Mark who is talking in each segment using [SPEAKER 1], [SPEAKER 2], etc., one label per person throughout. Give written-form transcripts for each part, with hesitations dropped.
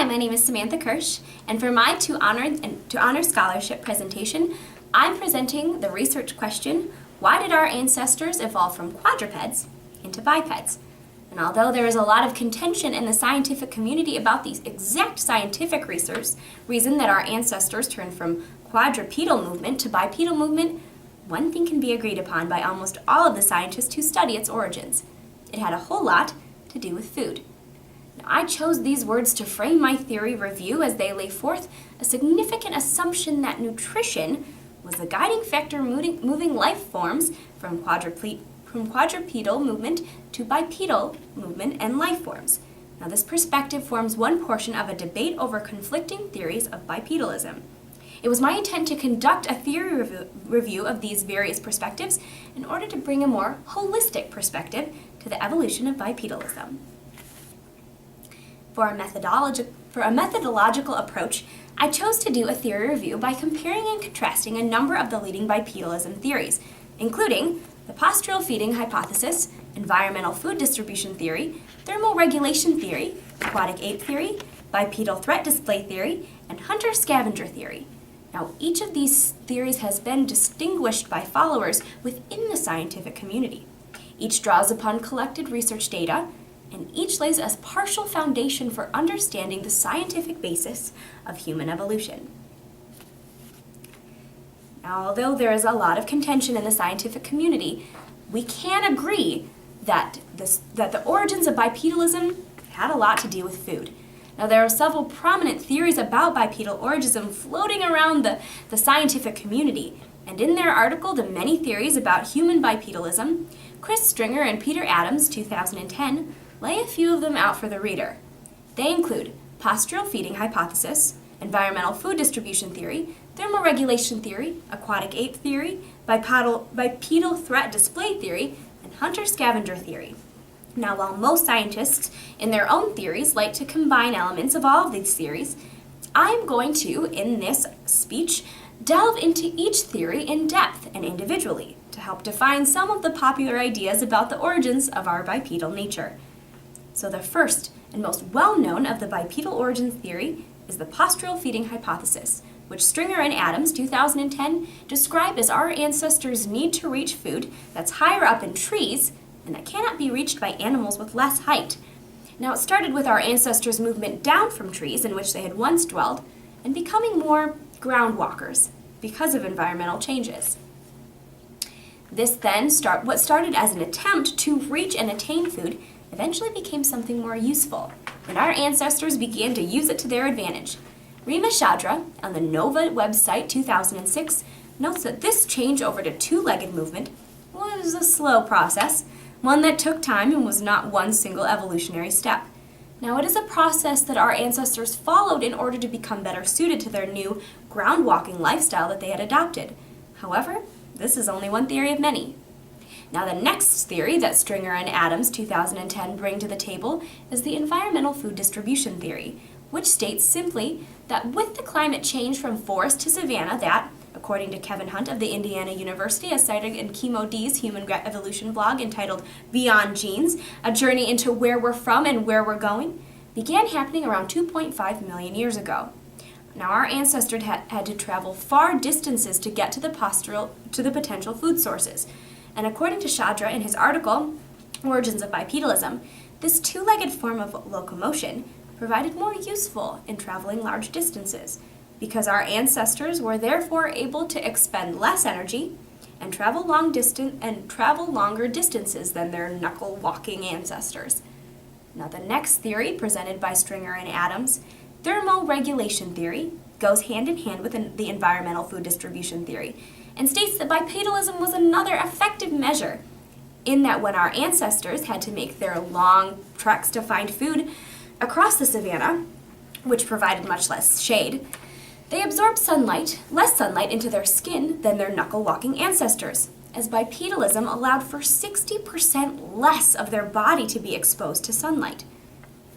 [SPEAKER 1] my name is Samantha Kirsch, and for my to honor scholarship presentation, I'm presenting the research question, why did our ancestors evolve from quadrupeds into bipeds? And although there is a lot of contention in the scientific community about the exact scientific reason that our ancestors turned from quadrupedal movement to bipedal movement, one thing can be agreed upon by almost all of the scientists who study its origins. It had a whole lot to do with food. Now, I chose these words to frame my theory review as they lay forth a significant assumption that nutrition was the guiding factor moving life forms from quadrupedal movement to bipedal movement and life forms. Now, this perspective forms one portion of a debate over conflicting theories of bipedalism. It was my intent to conduct a theory review of these various perspectives in order to bring a more holistic perspective to the evolution of bipedalism. For a methodological approach, I chose to do a theory review by comparing and contrasting a number of the leading bipedalism theories, including the postural feeding hypothesis, environmental food distribution theory, thermoregulation theory, aquatic ape theory, bipedal threat display theory, and hunter-scavenger theory. Now, each of these theories has been distinguished by followers within the scientific community. Each draws upon collected research data, and each lays a partial foundation for understanding the scientific basis of human evolution. Now, although there is a lot of contention in the scientific community, we can agree that the origins of bipedalism had a lot to do with food. Now, there are several prominent theories about bipedal origin floating around the scientific community, and in their article, The Many Theories About Human Bipedalism, Chris Stringer and Peter Adams, 2010, lay a few of them out for the reader. They include postural feeding hypothesis, environmental food distribution theory, thermoregulation theory, aquatic ape theory, bipedal threat display theory, and hunter-scavenger theory. Now, while most scientists in their own theories like to combine elements of all of these theories, I am going to, in this speech, delve into each theory in depth and individually to help define some of the popular ideas about the origins of our bipedal nature. So the first and most well-known of the bipedal origin theory is the postural feeding hypothesis, which Stringer and Adams, 2010, described as our ancestors' need to reach food that's higher up in trees and that cannot be reached by animals with less height. Now, it started with our ancestors' movement down from trees in which they had once dwelled and becoming more ground walkers because of environmental changes. This then, what started as an attempt to reach and attain food eventually became something more useful, and our ancestors began to use it to their advantage. Rima Chandra, on the NOVA website 2006, notes that this change over to two-legged movement was a slow process, one that took time and was not one single evolutionary step. Now, it is a process that our ancestors followed in order to become better suited to their new ground-walking lifestyle that they had adopted. However, this is only one theory of many. Now, the next theory that Stringer and Adams, 2010, bring to the table is the environmental food distribution theory, which states simply that with the climate change from forest to savanna that, according to Kevin Hunt of the Indiana University, as cited in Chemo D's Human Evolution blog entitled Beyond Genes, A Journey into Where We're From and Where We're Going, began happening around 2.5 million years ago. Now, our ancestors had to travel far distances to get to the potential food sources. And according to Chandra in his article, Origins of Bipedalism, this two-legged form of locomotion provided more useful in traveling large distances, because our ancestors were therefore able to expend less energy and travel longer distances than their knuckle-walking ancestors. Now, the next theory presented by Stringer and Adams, thermoregulation theory, goes hand in hand with the environmental food distribution theory, and states that bipedalism was another effective measure in that when our ancestors had to make their long treks to find food across the savanna, which provided much less shade, they absorbed less sunlight into their skin than their knuckle-walking ancestors, as bipedalism allowed for 60% less of their body to be exposed to sunlight.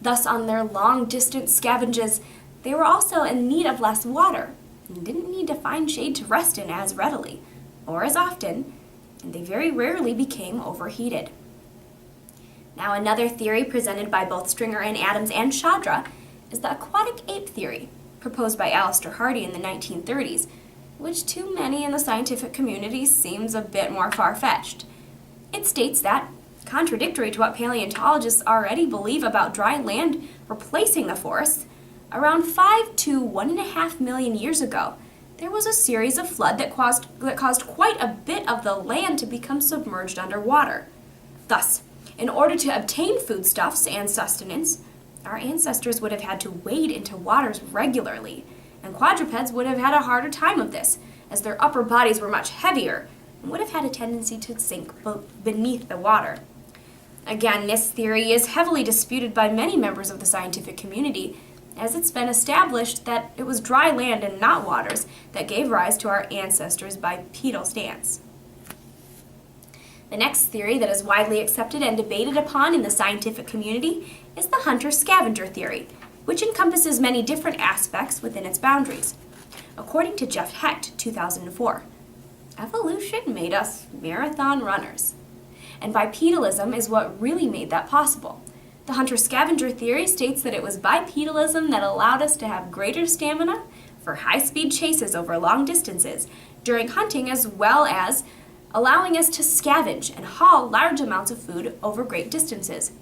[SPEAKER 1] Thus, on their long-distance scavenges, they were also in need of less water, and didn't need to find shade to rest in as readily, or as often, and they very rarely became overheated. Now, another theory presented by both Stringer and Adams and Chandra is the aquatic ape theory, proposed by Alistair Hardy in the 1930s, which to many in the scientific community seems a bit more far-fetched. It states that, contradictory to what paleontologists already believe about dry land replacing the forests, around 5 to 1.5 million years ago, there was a series of floods that caused quite a bit of the land to become submerged underwater. Thus, in order to obtain foodstuffs and sustenance, our ancestors would have had to wade into waters regularly, and quadrupeds would have had a harder time of this, as their upper bodies were much heavier and would have had a tendency to sink beneath the water. Again, this theory is heavily disputed by many members of the scientific community, as it's been established that it was dry land and not waters that gave rise to our ancestors' bipedal stance. The next theory that is widely accepted and debated upon in the scientific community is the hunter-scavenger theory, which encompasses many different aspects within its boundaries. According to Jeff Hecht, 2004, evolution made us marathon runners. And bipedalism is what really made that possible. The hunter-scavenger theory states that it was bipedalism that allowed us to have greater stamina for high-speed chases over long distances during hunting, as well as allowing us to scavenge and haul large amounts of food over great distances.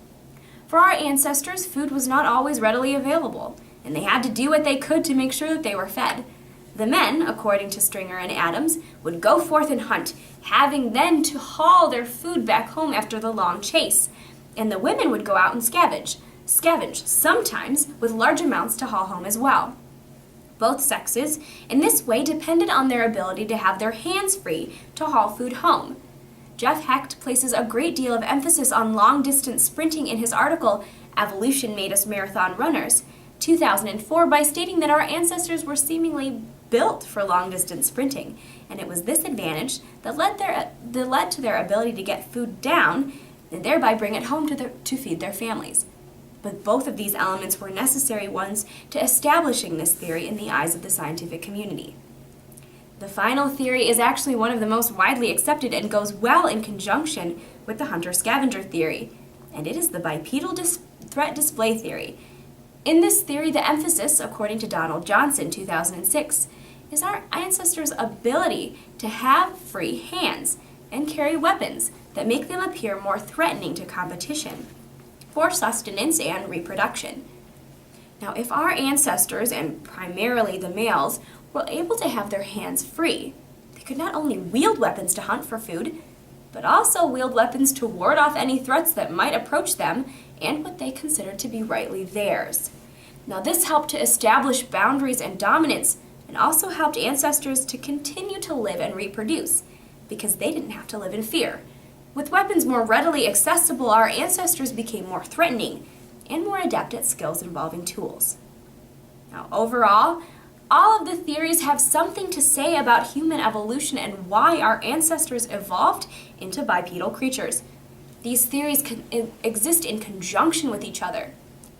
[SPEAKER 1] For our ancestors, food was not always readily available, and they had to do what they could to make sure that they were fed. The men, according to Stringer and Adams, would go forth and hunt, having then to haul their food back home after the long chase, and the women would go out and scavenge, sometimes with large amounts to haul home as well. Both sexes, in this way, depended on their ability to have their hands free to haul food home. Jeff Hecht places a great deal of emphasis on long-distance sprinting in his article, Evolution Made Us Marathon Runners, 2004, by stating that our ancestors were seemingly built for long-distance sprinting, and it was this advantage that led to their ability to get food down and thereby bring it home to feed their families. But both of these elements were necessary ones to establishing this theory in the eyes of the scientific community. The final theory is actually one of the most widely accepted and goes well in conjunction with the hunter-scavenger theory, and it is the bipedal threat display theory. In this theory, the emphasis, according to Donald Johnson, 2006, is our ancestors' ability to have free hands and carry weapons that make them appear more threatening to competition for sustenance and reproduction. Now, if our ancestors, and primarily the males, were able to have their hands free, they could not only wield weapons to hunt for food, but also wield weapons to ward off any threats that might approach them and what they considered to be rightly theirs. Now, this helped to establish boundaries and dominance, and also helped ancestors to continue to live and reproduce, because they didn't have to live in fear. With weapons more readily accessible, our ancestors became more threatening and more adept at skills involving tools. Now, overall, all of the theories have something to say about human evolution and why our ancestors evolved into bipedal creatures. These theories exist in conjunction with each other.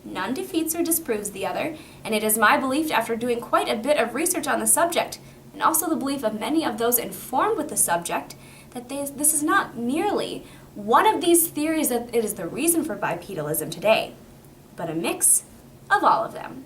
[SPEAKER 1] None defeats or disproves the other, and it is my belief, after doing quite a bit of research on the subject, and also the belief of many of those informed with the subject, that this is not merely one of these theories that it is the reason for bipedalism today, but a mix of all of them.